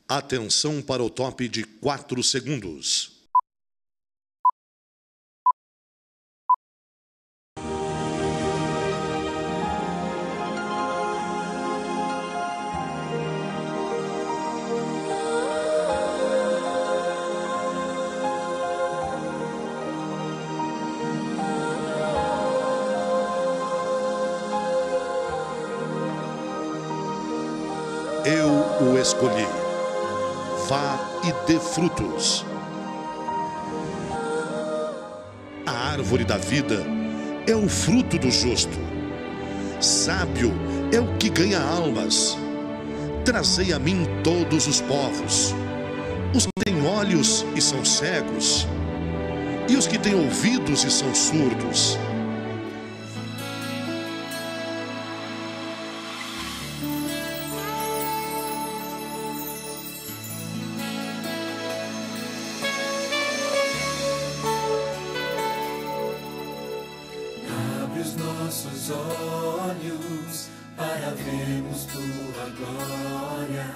Atenção para o top de 4 segundos. Eu o escolhi. Vá e dê frutos. A árvore da vida é o fruto do justo. Sábio é o que ganha almas. Trazei a mim todos os povos, os que têm olhos e são cegos, e os que têm ouvidos e são surdos. Nossos olhos para vermos tua glória,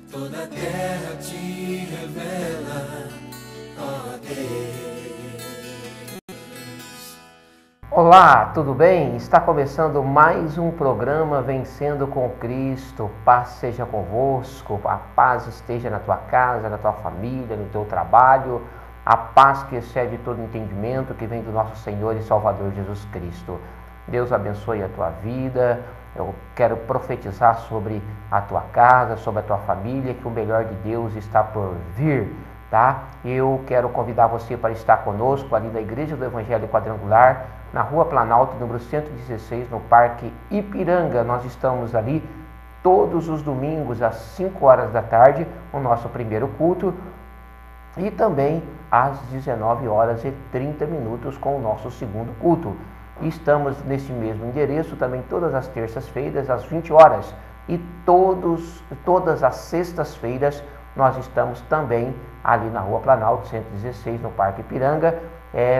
toda a terra te revela, ó Deus. Olá, tudo bem? Está começando mais um programa Vencendo com Cristo. Paz seja convosco, a paz esteja na tua casa, na tua família, no teu trabalho. A paz que excede todo entendimento, que vem do nosso Senhor e Salvador Jesus Cristo. Deus abençoe a tua vida. Eu quero profetizar sobre a tua casa, sobre a tua família, que o melhor de Deus está por vir, tá? Eu quero convidar você para estar conosco ali na Igreja do Evangelho Quadrangular, na Rua Planalto, número 116, no Parque Ipiranga. Nós estamos ali todos os domingos às 5 horas da tarde, o nosso primeiro culto, e também às 19 horas e 30 minutos com o nosso segundo culto. Estamos nesse mesmo endereço também todas as terças-feiras às 20 horas e todas as sextas-feiras nós estamos também ali na Rua Planalto 116, no Parque Ipiranga,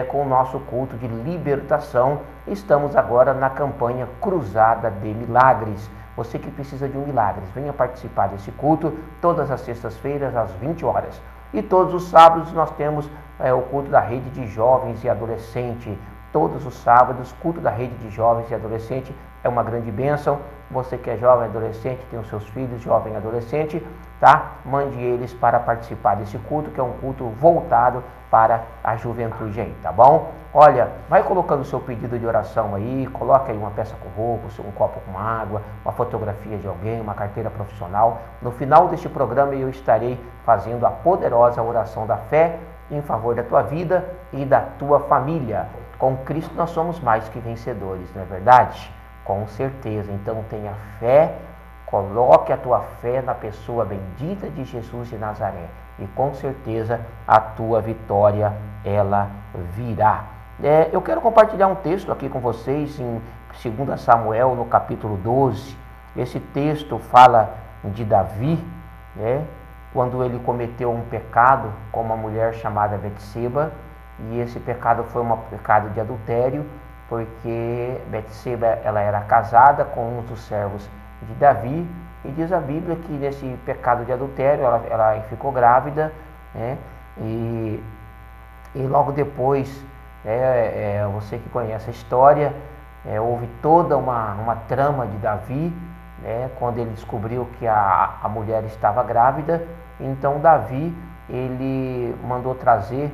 com o nosso culto de libertação. Estamos agora na campanha Cruzada de Milagres. Você que precisa de um milagre, venha participar desse culto todas as sextas-feiras às 20 horas. E todos os sábados nós temos o culto da rede de jovens e adolescentes. Todos os sábados, culto da rede de jovens e adolescentes é uma grande bênção. Você que é jovem e adolescente, tem os seus filhos jovem e adolescente, tá? Mande eles para participar desse culto, que é um culto voltado para a juventude aí, tá bom? Olha, vai colocando o seu pedido de oração aí, coloca aí uma peça com roupa, um copo com água, uma fotografia de alguém, uma carteira profissional. No final deste programa eu estarei fazendo a poderosa oração da fé em favor da tua vida e da tua família. Com Cristo nós somos mais que vencedores, não é verdade? Com certeza. Então tenha fé, coloque a tua fé na pessoa bendita de Jesus de Nazaré e com certeza a tua vitória ela virá. Eu quero compartilhar um texto aqui com vocês em 2 Samuel, no capítulo 12. Esse texto fala de Davi, né? Quando ele cometeu um pecado com uma mulher chamada Betseba. E esse pecado foi um pecado de adultério, porque Betseba ela era casada com um dos servos de Davi, e diz a Bíblia que nesse pecado de adultério ela ficou grávida, né? E logo depois, você que conhece a história, houve toda uma trama de Davi, né? Quando ele descobriu que a mulher estava grávida, então Davi ele mandou trazer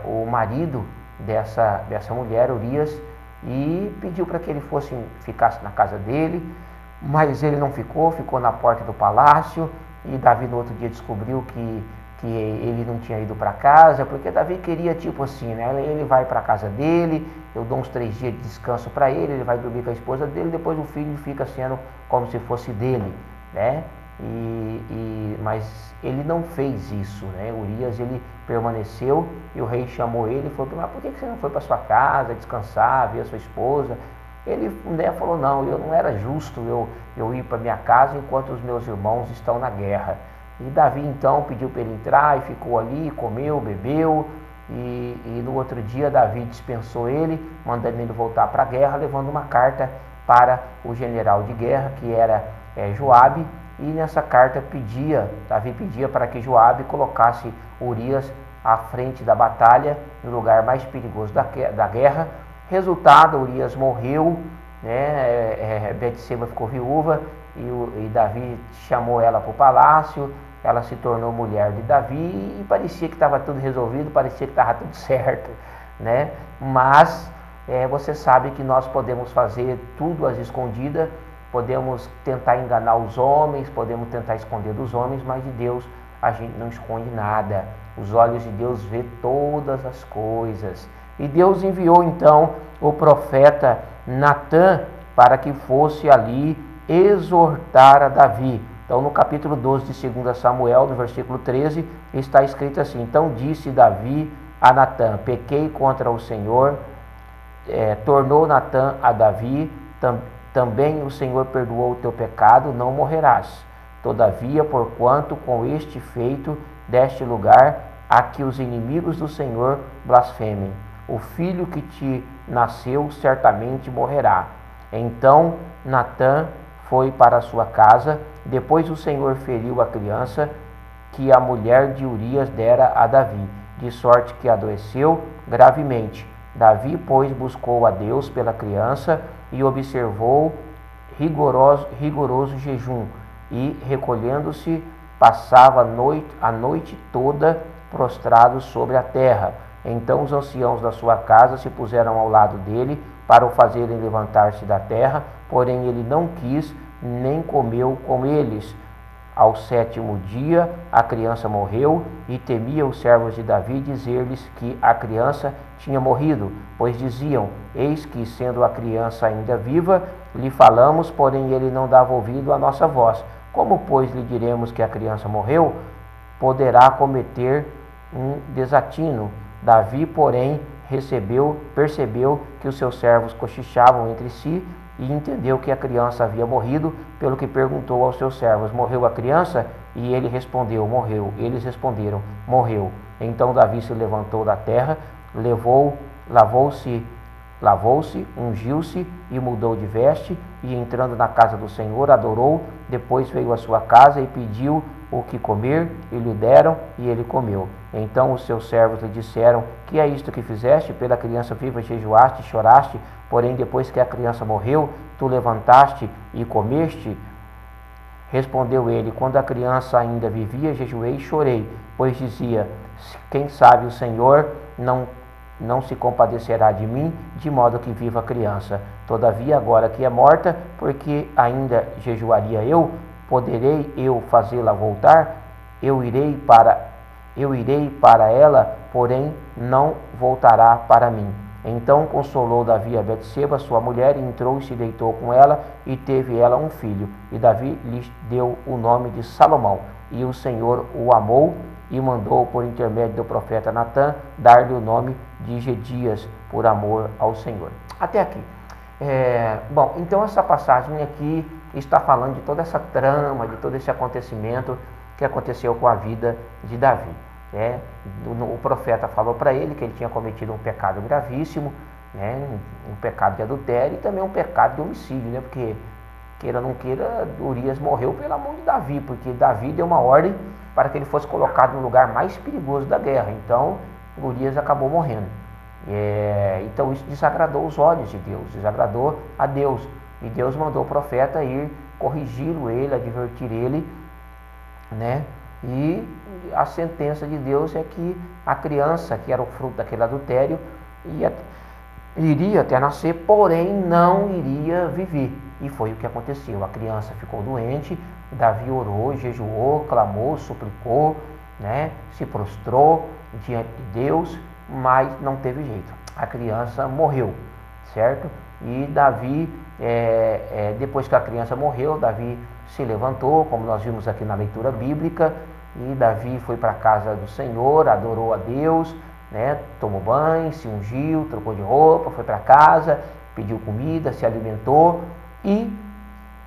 o marido dessa mulher, Urias, e pediu para que ele ficasse na casa dele, mas ele não ficou na porta do palácio. E Davi no outro dia descobriu que ele não tinha ido para casa, porque Davi queria tipo assim, né? Ele vai para a casa dele, eu dou uns 3 dias de descanso para ele vai dormir com a esposa dele, depois o filho fica sendo como se fosse dele, né? Mas ele não fez isso, né? Urias ele permaneceu e o rei chamou ele e falou: mas por que você não foi para sua casa descansar, ver a sua esposa? Ele, né, falou: não, eu não era justo eu ir para minha casa enquanto os meus irmãos estão na guerra. E Davi então pediu para ele entrar e ficou ali, comeu, bebeu, e no outro dia Davi dispensou ele, mandando ele voltar para a guerra, levando uma carta para o general de guerra, que era Joabe, e nessa carta Davi pedia para que Joabe colocasse Urias à frente da batalha, no lugar mais perigoso da guerra. Resultado, Urias morreu, né? Betseba ficou viúva e Davi chamou ela para o palácio. Ela se tornou mulher de Davi e parecia que estava tudo resolvido, parecia que estava tudo certo, né? Mas você sabe que nós podemos fazer tudo às escondidas, podemos tentar enganar os homens, podemos tentar esconder dos homens, mas de Deus a gente não esconde nada. Os olhos de Deus vê todas as coisas. E Deus enviou então o profeta Natã para que fosse ali exortar a Davi. Então, no capítulo 12 de 2 Samuel, no versículo 13, está escrito assim: então disse Davi a Natã: pequei contra o Senhor. Tornou Natã a Davi: também o Senhor perdoou o teu pecado, não morrerás. Todavia, porquanto com este feito deste lugar a que os inimigos do Senhor blasfemem, o filho que te nasceu certamente morrerá. Então Natã foi para a sua casa. Depois o Senhor feriu a criança que a mulher de Urias dera a Davi, de sorte que adoeceu gravemente. Davi, pois, buscou a Deus pela criança e observou rigoroso jejum, e, recolhendo-se, passava a noite toda prostrado sobre a terra. Então os anciãos da sua casa se puseram ao lado dele para o fazerem levantar-se da terra, porém ele não quis, nem comeu com eles. Ao 7º dia a criança morreu, e temia os servos de Davi dizer-lhes que a criança tinha morrido, pois diziam: eis que, sendo a criança ainda viva, lhe falamos, porém ele não dava ouvido à nossa voz. Como, pois, lhe diremos que a criança morreu? Poderá cometer um desatino. Davi, porém, percebeu que os seus servos cochichavam entre si, e entendeu que a criança havia morrido, pelo que perguntou aos seus servos: morreu a criança? E ele respondeu: morreu. Eles responderam: morreu. Então Davi se levantou da terra, lavou-se, ungiu-se e mudou de veste, e entrando na casa do Senhor, adorou. Depois veio à sua casa e pediu o que comer, e lhe deram, e ele comeu. Então os seus servos lhe disseram: que é isto que fizeste? Pela criança viva jejuaste e choraste, porém depois que a criança morreu, tu levantaste e comeste? Respondeu ele: quando a criança ainda vivia, jejuei e chorei, pois dizia: quem sabe o Senhor não se compadecerá de mim, de modo que viva a criança. Todavia, agora que é morta, porque ainda jejuaria eu? Poderei eu fazê-la voltar? Eu irei para ela, porém não voltará para mim. Então consolou Davi a Betseba, sua mulher, e entrou e se deitou com ela, e teve ela um filho. E Davi lhe deu o nome de Salomão. E o Senhor o amou e mandou, por intermédio do profeta Natã, dar-lhe o nome de Gedias, por amor ao Senhor. Até aqui. Bom, então essa passagem aqui está falando de toda essa trama, de todo esse acontecimento que aconteceu com a vida de Davi. O profeta falou para ele que ele tinha cometido um pecado gravíssimo, um pecado de adultério e também um pecado de homicídio, porque, queira ou não queira, Urias morreu pela mão de Davi, porque Davi deu uma ordem para que ele fosse colocado no lugar mais perigoso da guerra. Então Urias acabou morrendo. Então isso desagradou os olhos de Deus, desagradou a Deus, e Deus mandou o profeta ir corrigi-lo, advertir ele, e a sentença de Deus é que a criança, que era o fruto daquele adultério, iria até nascer, porém não iria viver. E foi o que aconteceu. A criança ficou doente, Davi orou, jejuou, clamou, suplicou, se prostrou diante de Deus, mas não teve jeito. A criança morreu, certo? E Davi, depois que a criança morreu, Davi se levantou, como nós vimos aqui na leitura bíblica, e Davi foi para a casa do Senhor, adorou a Deus, tomou banho, se ungiu, trocou de roupa, foi para casa, pediu comida, se alimentou, e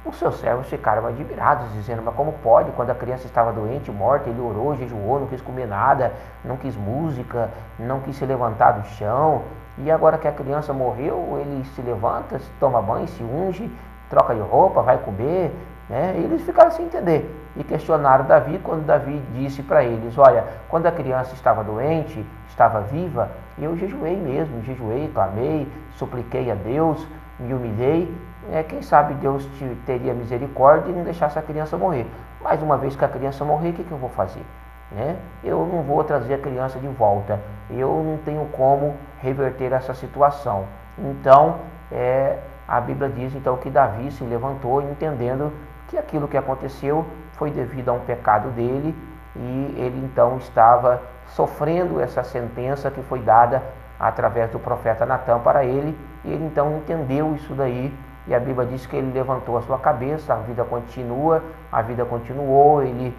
os seus servos ficaram admirados, dizendo: mas como pode, quando a criança estava doente, morta, ele orou, jejuou, não quis comer nada, não quis música, não quis se levantar do chão, e agora que a criança morreu, ele se levanta, toma banho, se unge, troca de roupa, vai comer, né? Eles ficaram sem entender e questionaram Davi quando Davi disse para eles: olha, quando a criança estava doente, estava viva, eu jejuei mesmo, jejuei, clamei, supliquei a Deus, me humilhei. Quem sabe Deus teria misericórdia e não deixasse a criança morrer. Mas uma vez que a criança morrer, o que eu vou fazer? Né? Eu não vou trazer a criança de volta, eu não tenho como reverter essa situação. Então, a Bíblia diz então que Davi se levantou entendendo que aquilo que aconteceu foi devido a um pecado dele e ele então estava sofrendo essa sentença que foi dada através do profeta Natã para ele, e ele então entendeu isso daí, e a Bíblia diz que ele levantou a sua cabeça, a vida continuou, ele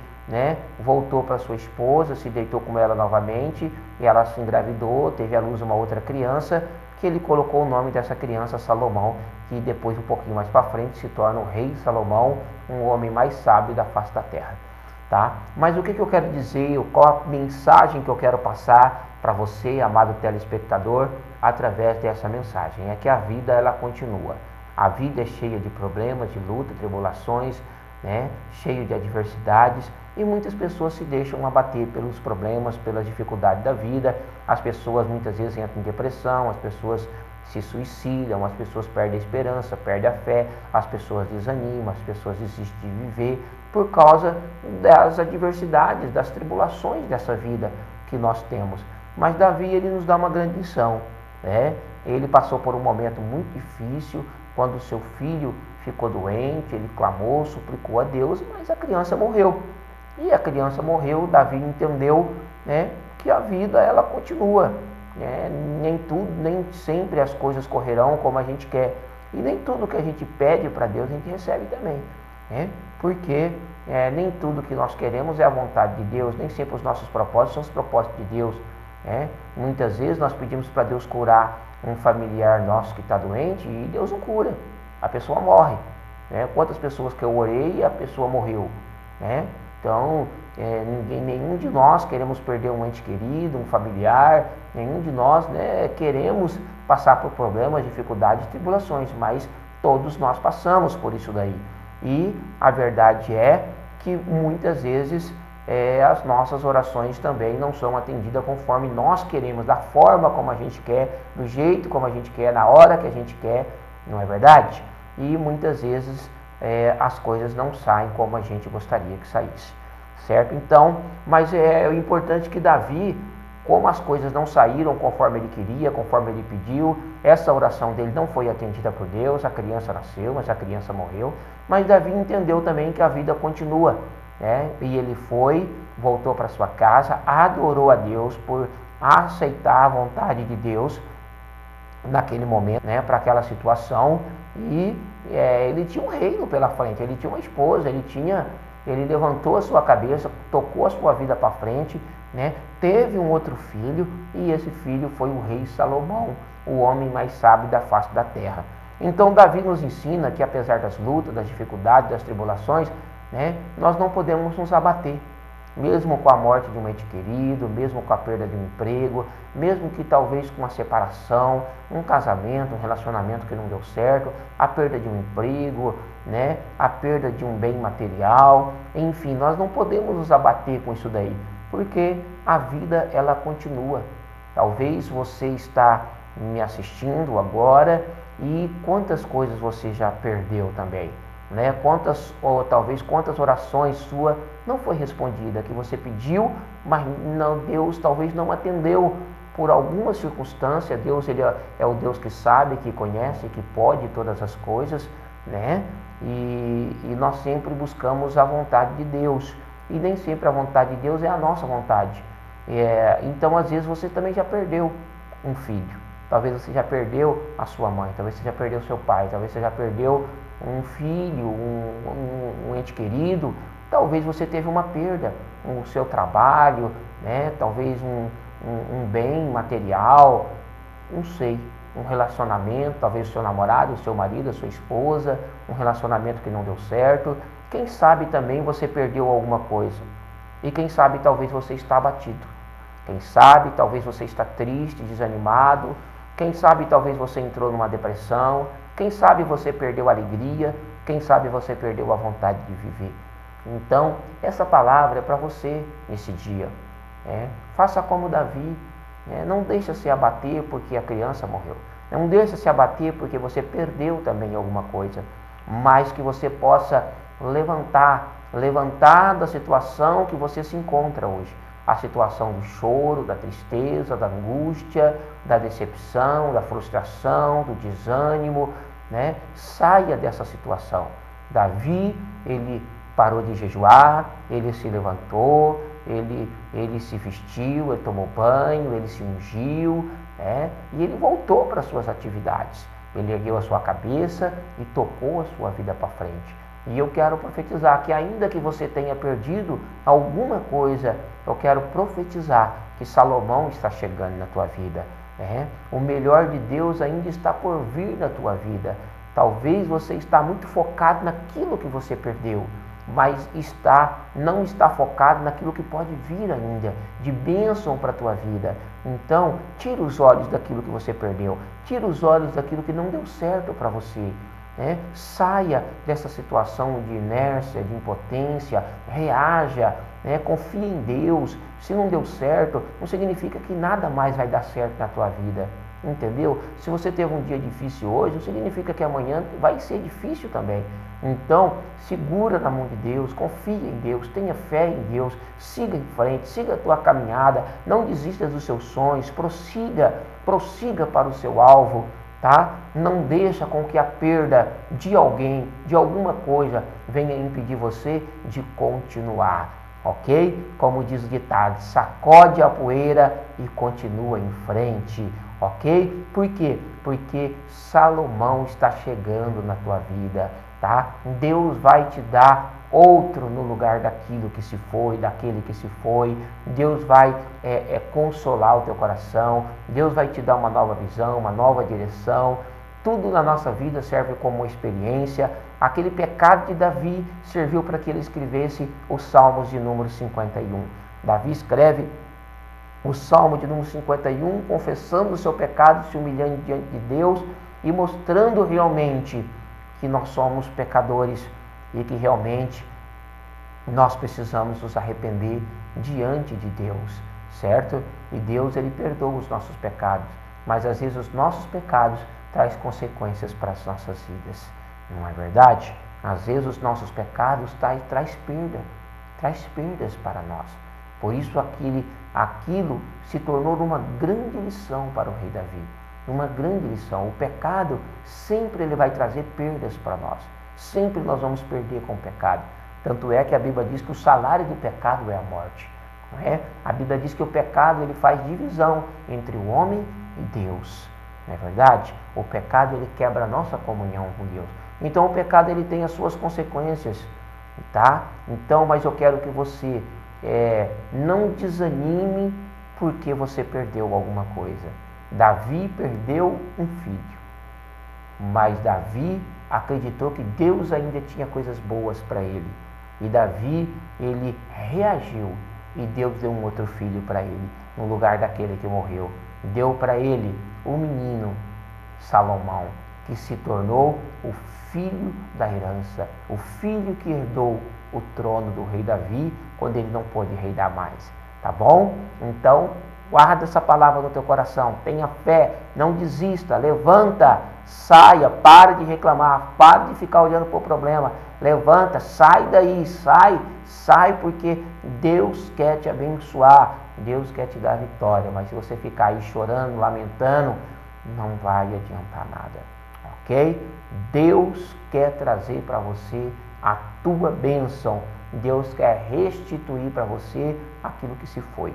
voltou para sua esposa, se deitou com ela novamente, e ela se engravidou, teve à luz uma outra criança, que ele colocou o nome dessa criança Salomão, que depois, um pouquinho mais para frente, se torna o rei Salomão, um homem mais sábio da face da terra. Tá? Mas o que eu quero dizer, qual a mensagem que eu quero passar para você, amado telespectador, através dessa mensagem? É que a vida, ela continua. A vida é cheia de problemas, de luta, tribulações, cheio de adversidades, e muitas pessoas se deixam abater pelos problemas, pelas dificuldades da vida. As pessoas muitas vezes entram em depressão, as pessoas se suicidam, as pessoas perdem a esperança, perdem a fé, as pessoas desanimam, as pessoas desistem de viver por causa das adversidades, das tribulações dessa vida que nós temos. Mas Davi, ele nos dá uma grande lição, Ele passou por um momento muito difícil, quando seu filho ficou doente, ele clamou, suplicou a Deus, mas a criança morreu. E a criança morreu, Davi entendeu, que a vida, ela continua. Nem sempre as coisas correrão como a gente quer. E nem tudo que a gente pede para Deus a gente recebe também. Porque nem tudo que nós queremos é a vontade de Deus, nem sempre os nossos propósitos são os propósitos de Deus. Muitas vezes nós pedimos para Deus curar um familiar nosso que está doente e Deus não cura, a pessoa morre. Quantas pessoas que eu orei e a pessoa morreu? Então, nenhum de nós queremos perder um ente querido, um familiar, nenhum de nós queremos passar por problemas, dificuldades, tribulações, mas todos nós passamos por isso daí. E a verdade é que muitas vezes as nossas orações também não são atendidas conforme nós queremos, da forma como a gente quer, do jeito como a gente quer, na hora que a gente quer, não é verdade? E muitas vezes as coisas não saem como a gente gostaria que saísse, certo? Então, mas é importante que Davi, como as coisas não saíram conforme ele queria, conforme ele pediu, essa oração dele não foi atendida por Deus, a criança nasceu, mas a criança morreu, mas Davi entendeu também que a vida continua, e ele voltou para sua casa, adorou a Deus por aceitar a vontade de Deus naquele momento, para aquela situação, e ele tinha um reino pela frente, ele tinha uma esposa, ele levantou a sua cabeça, tocou a sua vida para frente, teve um outro filho, e esse filho foi o rei Salomão, o homem mais sábio da face da terra. Então Davi nos ensina que apesar das lutas, das dificuldades, das tribulações, nós não podemos nos abater, mesmo com a morte de um ente querido, mesmo com a perda de um emprego, mesmo que talvez com uma separação, um casamento, um relacionamento que não deu certo, a perda de um emprego, a perda de um bem material, enfim, nós não podemos nos abater com isso daí, porque a vida, ela continua. Talvez você está me assistindo agora e quantas coisas você já perdeu também, quantas orações sua não foi respondida, que você pediu, mas Deus talvez não atendeu por alguma circunstância. Deus, ele é o Deus que sabe, que conhece, que pode todas as coisas, e nós sempre buscamos a vontade de Deus, e nem sempre a vontade de Deus é a nossa vontade. Então, às vezes, você também já perdeu um filho, talvez você já perdeu a sua mãe, talvez você já perdeu seu pai, talvez você já perdeu um filho, um ente querido, talvez você teve uma perda, o seu trabalho, talvez um bem material, não sei, um relacionamento, talvez o seu namorado, o seu marido, a sua esposa, um relacionamento que não deu certo. Quem sabe também você perdeu alguma coisa, e quem sabe talvez você está abatido, quem sabe talvez você está triste, desanimado, quem sabe talvez você entrou numa depressão, quem sabe você perdeu a alegria, Quem sabe você perdeu a vontade de viver. Então, essa palavra é para você nesse dia. Faça como Davi. Não deixa se abater porque a criança morreu. Não deixa se abater porque você perdeu também alguma coisa. Mas que você possa levantar da situação que você se encontra hoje. A situação do choro, da tristeza, da angústia, da decepção, da frustração, do desânimo, Saia dessa situação. Davi, ele parou de jejuar, ele se levantou, ele se vestiu, ele tomou banho, ele se ungiu, e ele voltou para as suas atividades. Ele ergueu a sua cabeça e tocou a sua vida para frente. E eu quero profetizar que ainda que você tenha perdido alguma coisa, eu quero profetizar que Salomão está chegando na tua vida. O melhor de Deus ainda está por vir na tua vida. Talvez você está muito focado naquilo que você perdeu, mas não está focado naquilo que pode vir ainda, de bênção para a tua vida. Então, tira os olhos daquilo que você perdeu, tira os olhos daquilo que não deu certo para você. Saia dessa situação de inércia, de impotência, reaja, confie em Deus. Se não deu certo, não significa que nada mais vai dar certo na tua vida, entendeu? Se você teve um dia difícil hoje, não significa que amanhã vai ser difícil também. Então, segura na mão de Deus, confie em Deus, tenha fé em Deus, siga em frente, siga a tua caminhada, não desista dos seus sonhos, prossiga para o seu alvo. Não deixa com que a perda de alguém, de alguma coisa, venha impedir você de continuar, ok? Como diz o ditado, sacode a poeira e continua em frente, ok? Por quê? Porque Salomão está chegando na tua vida, Deus vai te dar outro no lugar daquilo que se foi, daquele que se foi. Deus vai consolar o teu coração, Deus vai te dar uma nova visão, uma nova direção. Tudo na nossa vida serve como uma experiência. Aquele pecado de Davi serviu para que ele escrevesse os Salmos de número 51. Davi escreve o Salmo de número 51, confessando o seu pecado, se humilhando diante de Deus e mostrando realmente que nós somos pecadores e que realmente nós precisamos nos arrepender diante de Deus, certo? E Deus, ele perdoa os nossos pecados, mas às vezes os nossos pecados trazem consequências para as nossas vidas, não é verdade? Às vezes os nossos pecados traz perdas para nós. Por isso aquilo se tornou uma grande lição para o rei Davi, uma grande lição. O pecado sempre ele vai trazer perdas para nós. Sempre nós vamos perder com o pecado. Tanto é que a Bíblia diz que o salário do pecado é a morte. Não é? A Bíblia diz que o pecado ele faz divisão entre o homem e Deus. Não é verdade? O pecado ele quebra a nossa comunhão com Deus. Então o pecado ele tem as suas consequências. Então, mas eu quero que você não desanime porque você perdeu alguma coisa. Davi perdeu um filho, mas Davi acreditou que Deus ainda tinha coisas boas para ele. E Davi, ele reagiu e Deus deu um outro filho para ele, no lugar daquele que morreu. Deu para ele o menino Salomão, que se tornou o filho da herança, o filho que herdou o trono do rei Davi, quando ele não pôde reinar mais. Tá bom? Então, guarda essa palavra no teu coração, tenha fé, não desista, levanta, saia, para de reclamar, para de ficar olhando para o problema, levanta, sai daí, sai porque Deus quer te abençoar, Deus quer te dar vitória, mas se você ficar aí chorando, lamentando, não vai adiantar nada, ok? Deus quer trazer para você a tua bênção, Deus quer restituir para você aquilo que se foi.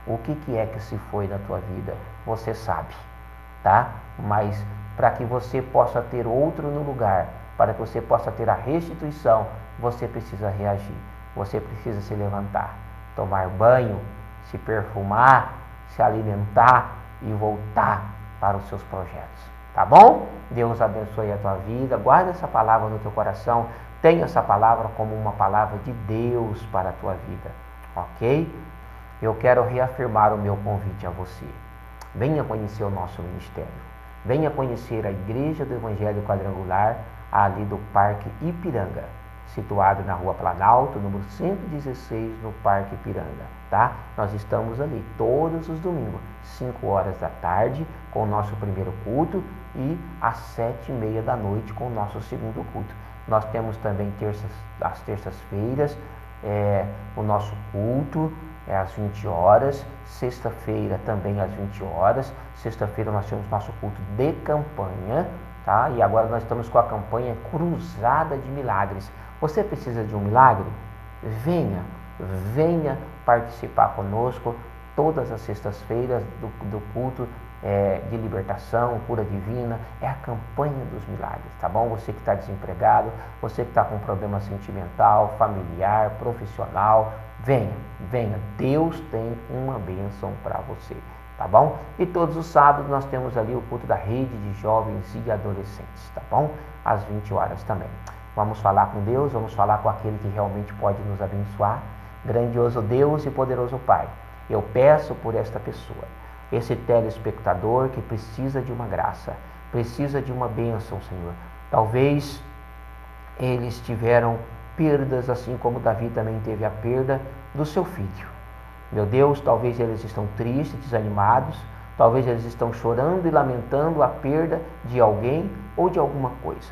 O que é que se foi na tua vida? Você sabe, tá? Mas para que você possa ter outro no lugar, para que você possa ter a restituição, você precisa reagir, você precisa se levantar, tomar banho, se perfumar, se alimentar e voltar para os seus projetos, tá bom? Deus abençoe a tua vida, guarda essa palavra no teu coração, tenha essa palavra como uma palavra de Deus para a tua vida, ok? Eu quero reafirmar o meu convite a você. Venha conhecer o nosso ministério. Venha conhecer a Igreja do Evangelho Quadrangular, ali do Parque Ipiranga, situado na Rua Planalto, número 116, no Parque Ipiranga, tá? Nós estamos ali todos os domingos, 5 horas da tarde, com o nosso primeiro culto e às 7h30 da noite com o nosso segundo culto. Nós temos também às terças-feiras, o nosso culto às 20 horas, sexta-feira também às 20 horas, sexta-feira nós temos nosso culto de campanha, tá? E agora nós estamos com a campanha Cruzada de Milagres. Você precisa de um milagre? Venha participar conosco todas as sextas-feiras do culto de libertação, cura divina. É a campanha dos milagres, tá bom? Você que está desempregado, você que está com problema sentimental, familiar, profissional, venha. Deus tem uma bênção para você, tá bom? E todos os sábados nós temos ali o culto da rede de jovens e adolescentes, tá bom? Às 20 horas também. Vamos falar com Deus, vamos falar com aquele que realmente pode nos abençoar. Grandioso Deus e poderoso Pai, eu peço por esta pessoa, esse telespectador que precisa de uma graça, precisa de uma bênção, Senhor. Talvez eles tiveram perdas, assim como Davi também teve a perda do seu filho. Meu Deus, talvez eles estão tristes, desanimados, talvez eles estão chorando e lamentando a perda de alguém ou de alguma coisa.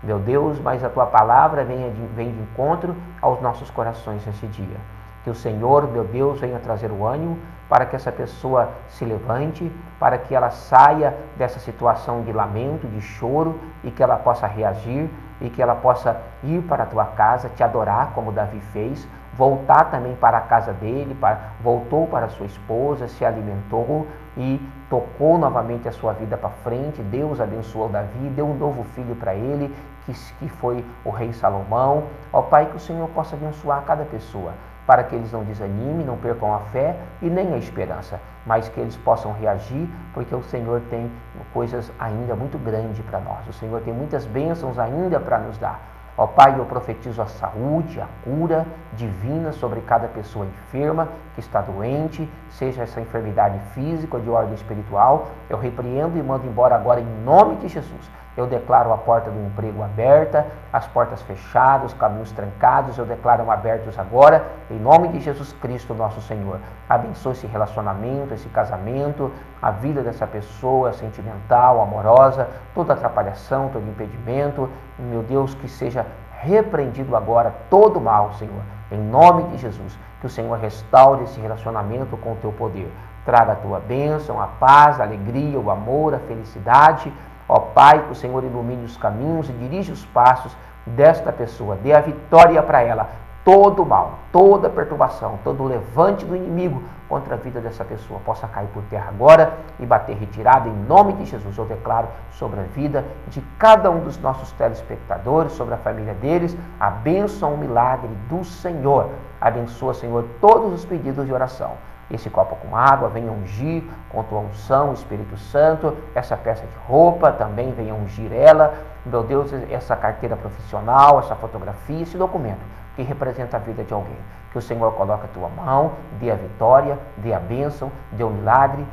Meu Deus, mas a Tua palavra vem de encontro aos nossos corações nesse dia. Que o Senhor, meu Deus, venha trazer o ânimo para que essa pessoa se levante, para que ela saia dessa situação de lamento, de choro, e que ela possa reagir, e que ela possa ir para a Tua casa, te adorar como Davi fez, voltar também para a casa dele, voltou para a sua esposa, se alimentou e tocou novamente a sua vida para frente. Deus abençoou Davi, deu um novo filho para ele, que foi o rei Salomão. Ó Pai, que o Senhor possa abençoar cada pessoa, para que eles não desanimem, não percam a fé e nem a esperança, mas que eles possam reagir, porque o Senhor tem coisas ainda muito grandes para nós. O Senhor tem muitas bênçãos ainda para nos dar. Ó Pai, eu profetizo a saúde, a cura divina sobre cada pessoa enferma, que está doente, seja essa enfermidade física ou de ordem espiritual. Eu repreendo e mando embora agora em nome de Jesus. Eu declaro a porta do emprego aberta, as portas fechadas, os caminhos trancados, eu declaro abertos agora, em nome de Jesus Cristo, nosso Senhor. Abençoe esse relacionamento, esse casamento, a vida dessa pessoa sentimental, amorosa, toda atrapalhação, todo impedimento. Meu Deus, que seja repreendido agora todo mal, Senhor, em nome de Jesus. Que o Senhor restaure esse relacionamento com o Teu poder. Traga a Tua bênção, a paz, a alegria, o amor, a felicidade. Ó Pai, que o Senhor ilumine os caminhos e dirija os passos desta pessoa. Dê a vitória para ela. Todo mal, toda perturbação, todo levante do inimigo contra a vida dessa pessoa possa cair por terra agora e bater retirada em nome de Jesus. Eu declaro sobre a vida de cada um dos nossos telespectadores, sobre a família deles, a bênção, o milagre do Senhor. Abençoa, Senhor, todos os pedidos de oração. Esse copo com água, venha ungir com Tua unção, Espírito Santo. Essa peça de roupa também venha ungir ela. Meu Deus, essa carteira profissional, essa fotografia, esse documento que representa a vida de alguém. Que o Senhor coloque a Tua mão, dê a vitória, dê a bênção, dê o milagre,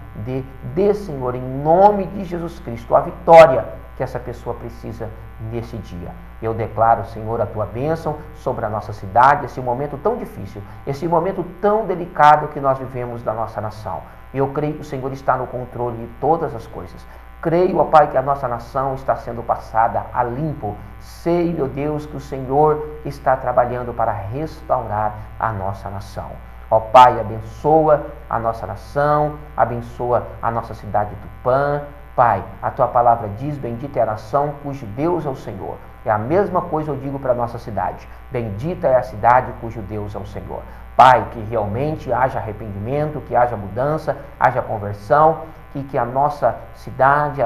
dê, Senhor, em nome de Jesus Cristo, a vitória que essa pessoa precisa nesse dia. Eu declaro, Senhor, a Tua bênção sobre a nossa cidade, esse momento tão difícil, esse momento tão delicado que nós vivemos da nossa nação. Eu creio que o Senhor está no controle de todas as coisas. Creio, ó Pai, que a nossa nação está sendo passada a limpo. Sei, meu Deus, que o Senhor está trabalhando para restaurar a nossa nação. Ó Pai, abençoa a nossa nação, abençoa a nossa cidade de Tupã. Pai, a Tua palavra diz, bendita é a nação cujo Deus é o Senhor. É a mesma coisa eu digo para a nossa cidade. Bendita é a cidade cujo Deus é o Senhor. Pai, que realmente haja arrependimento, que haja mudança, haja conversão, que a nossa cidade,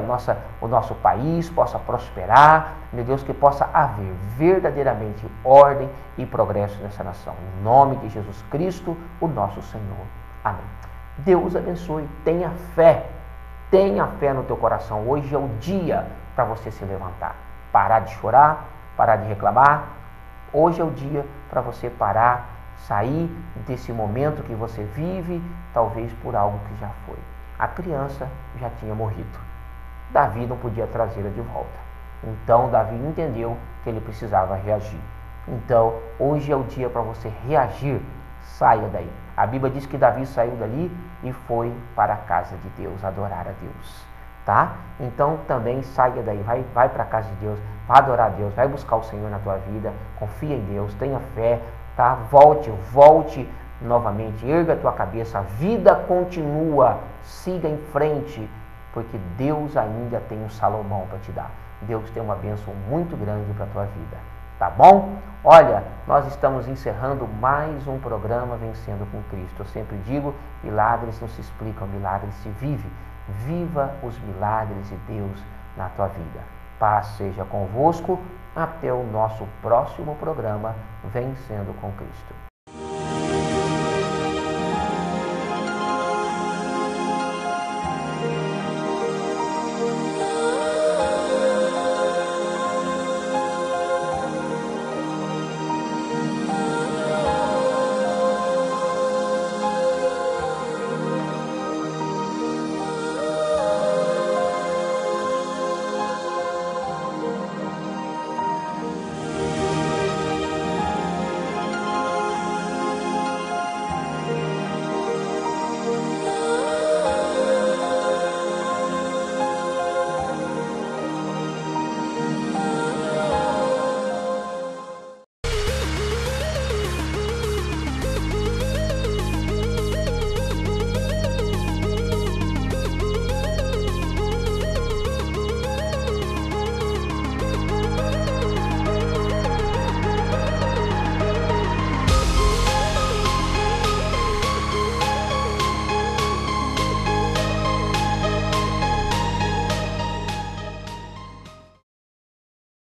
o nosso país possa prosperar. Meu Deus, que possa haver verdadeiramente ordem e progresso nessa nação. Em nome de Jesus Cristo, o nosso Senhor. Amém. Deus abençoe. Tenha fé no teu coração. Hoje é o dia para você se levantar. Parar de chorar, parar de reclamar. Hoje é o dia para você parar, sair desse momento que você vive, talvez por algo que já foi. A criança já tinha morrido. Davi não podia trazê-la de volta. Então Davi entendeu que ele precisava reagir. Então hoje é o dia para você reagir. Saia daí. A Bíblia diz que Davi saiu dali e foi para a casa de Deus, adorar a Deus. Tá? Então também saia daí, vai para a casa de Deus, vai adorar a Deus, vai buscar o Senhor na tua vida, confia em Deus, tenha fé, tá? Volte novamente, erga a tua cabeça, a vida continua, siga em frente, porque Deus ainda tem um Salomão para te dar. Deus tem uma bênção muito grande para a tua vida, tá bom? Olha, nós estamos encerrando mais um programa Vencendo com Cristo. Eu sempre digo, milagres não se explicam, milagres se vivem. Viva os milagres de Deus na tua vida. Paz seja convosco. Até o nosso próximo programa Vencendo com Cristo.